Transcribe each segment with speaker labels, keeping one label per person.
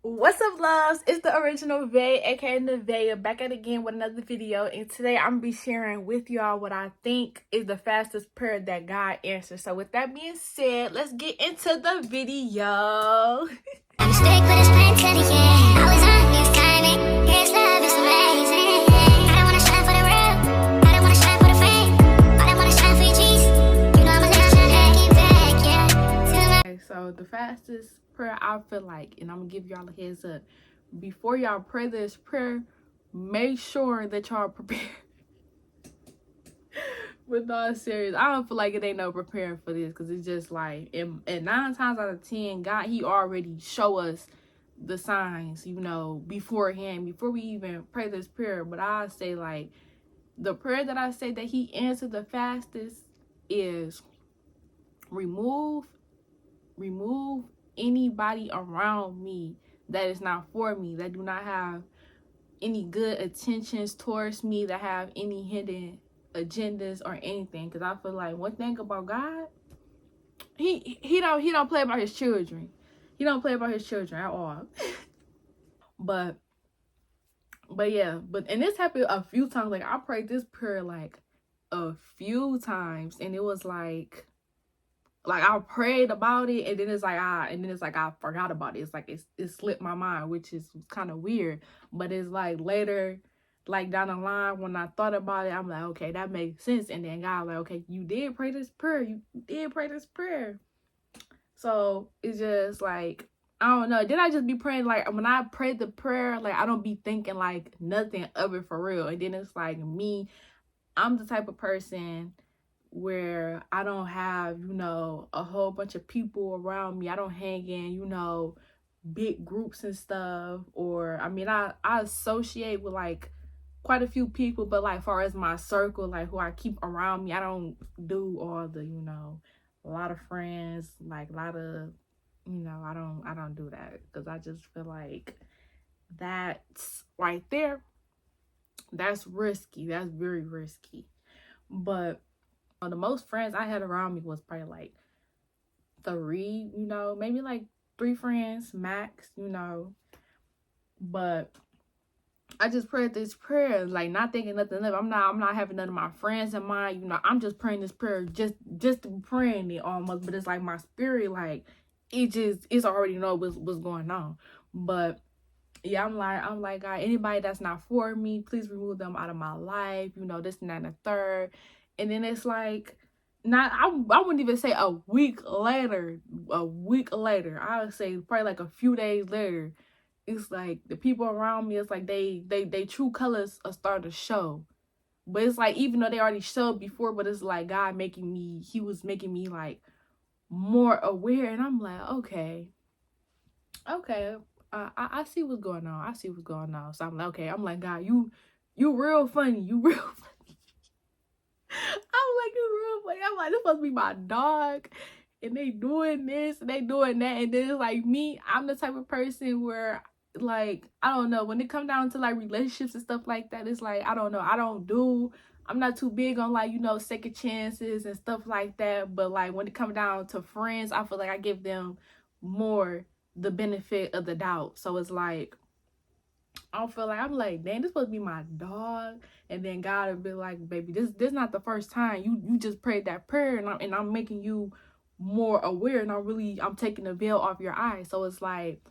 Speaker 1: What's up, loves? It's the original Vay, aka Nevaeh, back at it again with another video. And today I'm gonna be sharing with y'all what I think is the fastest prayer that God answers. So with that being said, let's get into the video. So the fastest prayer I feel like, and I'm gonna give y'all a heads up, before y'all pray this prayer, make sure that y'all prepare. But no, serious, I don't feel like it ain't no preparing for this, because it's just like, and 9 times out of 10, God, he already show us the signs, beforehand, before we even pray this prayer. But I say, like, the prayer that I say that he answered the fastest is remove anybody around me that is not for me, that do not have any good intentions towards me, that have any hidden agendas or anything. Because I feel like one thing about God, he don't play about his children. He don't play about his children at all. but yeah, and this happened a few times. Like, I prayed this prayer like a few times, and it was like I prayed about it, and then it's like I forgot about it. It's like it slipped my mind, which is kind of weird. But it's like later, like down the line, when I thought about it, I'm like, okay, that makes sense. And then God like, okay, you did pray this prayer. You did pray this prayer. So it's just like, I don't know. Did I just be praying, like, when I prayed the prayer, like, I don't be thinking like nothing of it for real. And then it's like me, I'm the type of person where I don't have, a whole bunch of people around me. I don't hang in, big groups and stuff. Or, I mean, I associate with, like, quite a few people, but, like, far as my circle, like, who I keep around me, I don't do all the, a lot of friends, like, a lot of, I don't do that. Because I just feel like that's right there, that's risky. That's very risky. But the most friends I had around me was probably like 3, maybe like 3 friends max, But I just prayed this prayer, like, not thinking nothing of it. I'm not having none of my friends in mind, I'm just praying this prayer just to be praying it almost. But it's like my spirit, like, it's already know what's going on. But yeah, I'm like, God, anybody that's not for me, please remove them out of my life, this and that and the third. And then it's like, I wouldn't even say a week later. I would say probably like a few days later, it's like the people around me, it's like they true colors are starting to show. But it's like, even though they already showed before, but it's like God he was making me like more aware. And I'm like, okay, I see what's going on. So I'm like, okay, I'm like, God, you real funny. You real funny. I'm like, you real funny. I'm like, this supposed to be my dog, and they doing this and they doing that. And then it's like me, I'm the type of person where, like, I don't know, when it come down to like relationships and stuff like that, it's like, I don't know, I'm not too big on, like, second chances and stuff like that. But like when it comes down to friends, I feel like I give them more the benefit of the doubt. So it's like, I feel like, I'm like, dang, this supposed to be my dog. And then God would be like, baby, this not the first time you just prayed that prayer, and I'm making you more aware, and I'm taking the veil off your eyes. So it's like,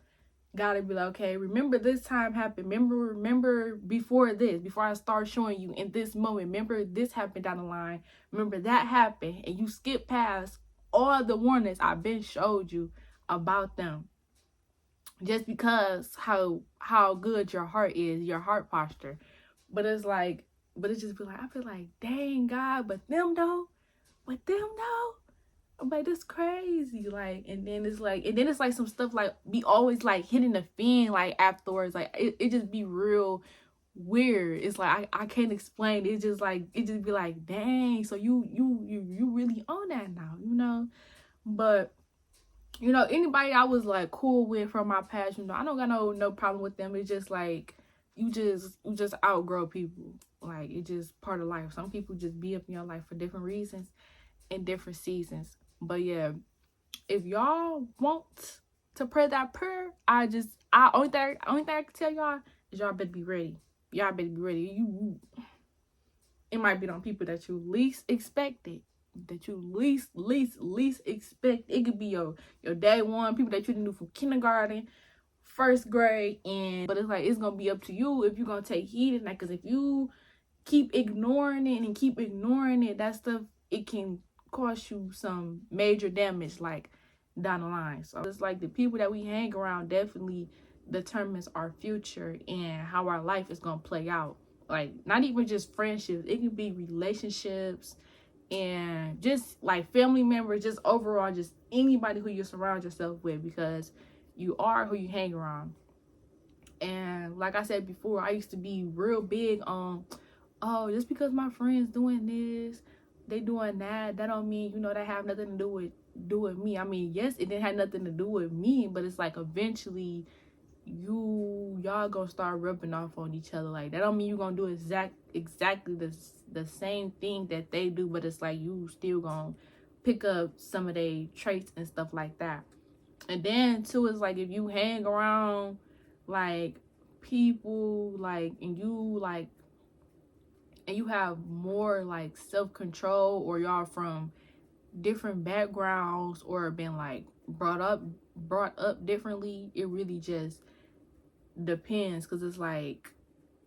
Speaker 1: God would be like, okay, remember this time happened. Remember before I start showing you in this moment. Remember this happened down the line. Remember that happened, and you skip past all the warnings I've been showed you about them. Just because how good your heart is, your heart posture. But it's like, it's just be like, I feel like, dang, God, but them though, I'm like, this crazy. Like, and then it's like some stuff like be always like hitting the fan, like, afterwards. Like, it just be real weird. It's like I can't explain. It's just like, it just be like, dang, so you really on that now, But anybody I was like cool with from my past, I don't got no problem with them. It's just like, you just outgrow people. Like, it's just part of life. Some people just be up in your life for different reasons and different seasons. But yeah, if y'all want to pray that prayer, I only thing I can tell y'all is y'all better be ready. Y'all better be ready. It might be on people that you least expected. That you least expect. It could be your day one, people that you didn't do from kindergarten, first grade, but it's like it's gonna be up to you if you're gonna take heed of that. Because if you keep ignoring it and keep ignoring it, that stuff, it can cause you some major damage like down the line. So it's like the people that we hang around definitely determines our future and how our life is gonna play out. Like not even just friendships, it can be relationships and just like family members, just overall, just anybody who you surround yourself with, because you are who you hang around. And like I said before, I used to be real big on, oh, just because my friends doing this, they doing that don't mean, that have nothing to do with me. I mean, yes, it didn't have nothing to do with me, but it's like eventually y'all gonna start rubbing off on each other. Like that don't mean you gonna do exactly the same thing that they do, but it's like you still gonna pick up some of their traits and stuff like that. And then too, it's like if you hang around like people like and you have more like self-control, or y'all from different backgrounds or been like brought up differently, it really just depends. Because it's like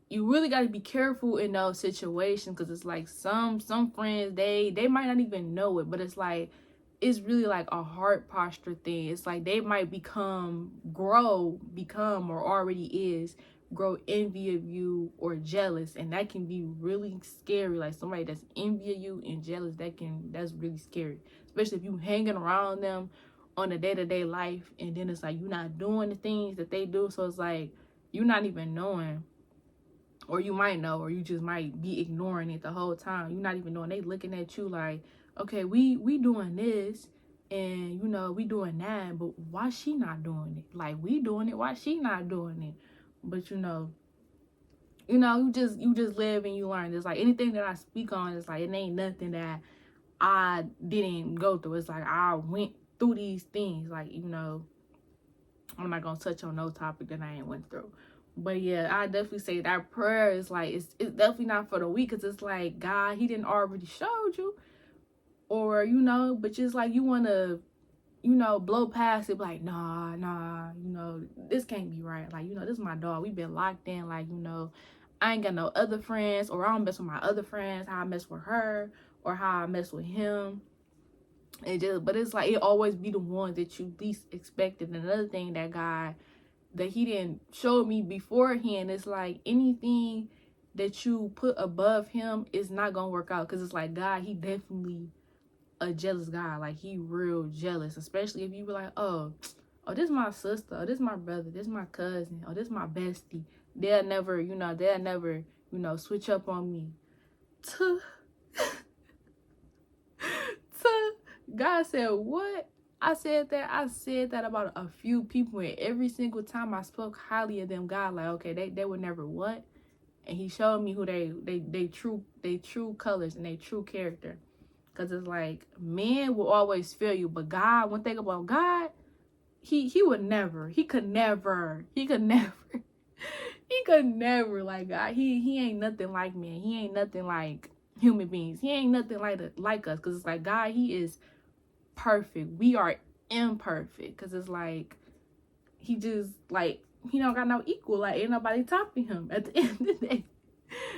Speaker 1: you really got to be careful in those situations, because it's like some friends, they might not even know it, but it's like it's really like a heart posture thing. It's like they might become or already is grow envy of you or jealous, and that can be really scary. Like somebody that's envy of you and jealous, that's really scary, especially if you hanging around them on a day-to-day life, and then it's like you're not doing the things that they do. So it's like you're not even knowing, or you might know, or you just might be ignoring it the whole time. You're not even knowing. They looking at you like, okay, we doing this, and we doing that, but why she not doing it? Like we doing it, why she not doing it? But you just live and you learn. It's like anything that I speak on, it's like it ain't nothing that I didn't go through. It's like I went through these things. Like I'm not gonna touch on no topic that I ain't went through. But yeah, I definitely say that prayer is like, it's definitely not for the weak, because it's like God, he didn't already showed you, or but just like you want to blow past it, like nah, this can't be right. Like this is my dog, we've been locked in. Like I ain't got no other friends, or I don't mess with my other friends how I mess with her, or how I mess with him. But it's like it always be the ones that you least expected. And another thing that God, that he didn't show me beforehand, it's like anything that you put above him is not gonna work out. Because it's like God, he definitely a jealous guy. Like he real jealous, especially if you be like, oh, this my sister, or this my brother, this my cousin, or this my bestie. They'll never switch up on me. Tuh. God said, what? I said that about a few people, and every single time I spoke highly of them, God like, okay, they would never what? And he showed me who they true colors and they true character. Because it's like, men will always fail you, but God, one thing about God, he could never he could never like God. He ain't nothing like man. He ain't nothing like human beings. He ain't nothing like us. Because it's like God, he is perfect. We are imperfect. Because it's like he just like he don't got no equal. Like ain't nobody topping him at the end of the day.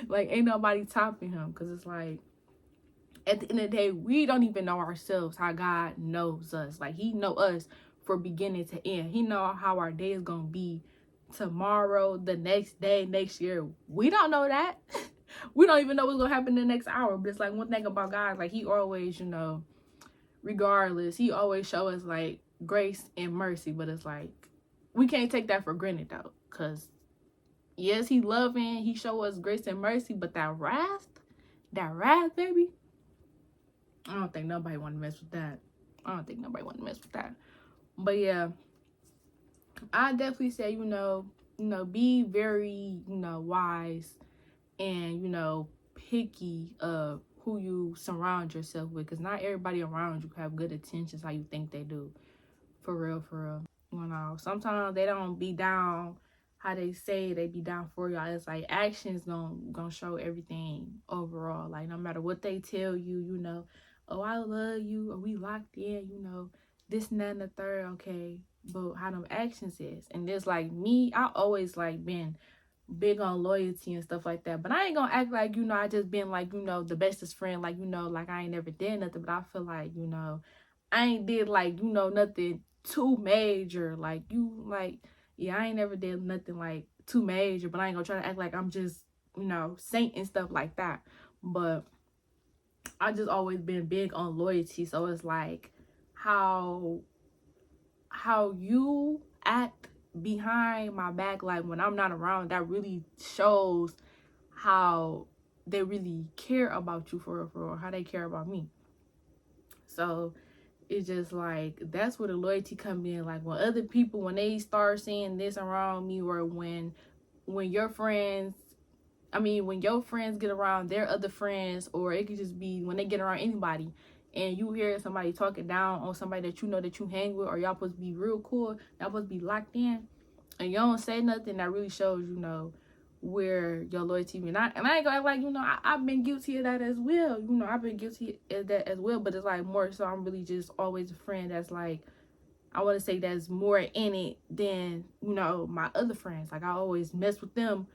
Speaker 1: Like ain't nobody topping him. Because it's like at the end of the day, we don't even know ourselves how God knows us. Like he know us for beginning to end. He know how our day is gonna be tomorrow, the next day, next year. We don't know that. We don't even know what's gonna happen in the next hour. But it's like one thing about God, like he always, regardless, he always show us like grace and mercy. But it's like we can't take that for granted though, because yes, he loving, he show us grace and mercy, but that wrath, baby, I don't think nobody want to mess with that. But yeah, I definitely say, be very, wise and, picky of who you surround yourself with. Because not everybody around you have good intentions how you think they do. For real, for real. You know, sometimes they don't be down how they say they be down for y'all. It's like actions gonna show everything overall. Like no matter what they tell you, you know, oh I love you, or we locked in, you know, this and that and the third, okay. But how them actions is. And there's like me, I always like been big on loyalty and stuff like that. But I ain't gonna act like, you know, I just been like, you know, the bestest friend, like, you know, like I ain't never did nothing. But I feel like, you know, I ain't did like, you know, nothing too major. Like you like, yeah, I ain't never did nothing like too major, but I ain't gonna try to act like I'm just, you know, saint and stuff like that. But I just always been big on loyalty. So it's like how you act behind my back, like when I'm not around, that really shows how they really care about you for real, how they care about me. So it's just like that's where the loyalty come in. Like when other people, when they start seeing this around me, or when your friends, when your friends get around their other friends, or it could just be when they get around anybody, and you hear somebody talking down on somebody that you know that you hang with, or y'all supposed to be real cool, y'all supposed to be locked in, and you don't say nothing, that really shows, you know, where your loyalty be. And I ain't gonna act like, you know, I've been guilty of that as well. You know, I've been guilty of that as well, but it's like more so I'm really just always a friend that's like, I want to say that's more in it than, you know, my other friends. Like I always mess with them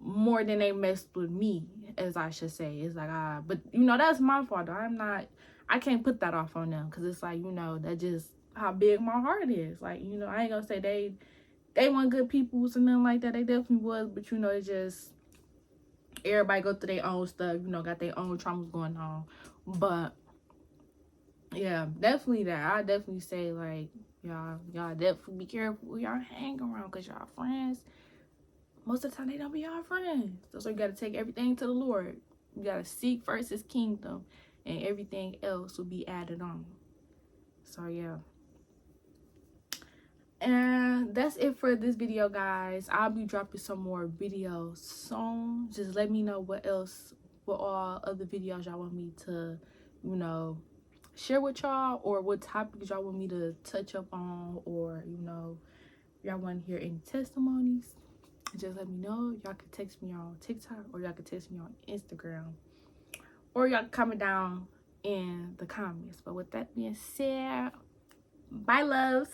Speaker 1: more than they messed with me, as I should say. It's like, but you know, that's my fault. I can't put that off on them, because it's like, you know, that's just how big my heart is. Like, you know, I ain't gonna say they weren't good people or something like that. They definitely was, but you know, it's just everybody go through their own stuff, you know, got their own traumas going on. But yeah, definitely that. I definitely say like, y'all definitely be careful who y'all hang around, because y'all friends, most of the time they don't be our friends. So you got to take everything to the Lord. You got to seek first his kingdom, and everything else will be added on. So yeah, and that's it for this video, guys. I'll be dropping some more videos soon. Just let me know what all other videos y'all want me to, you know, share with y'all, or what topics y'all want me to touch up on, or, you know, y'all want to hear any testimonies. Just let me know. Y'all can text me on TikTok, or y'all can text me on Instagram, or y'all can comment down in the comments. But with that being said, bye loves.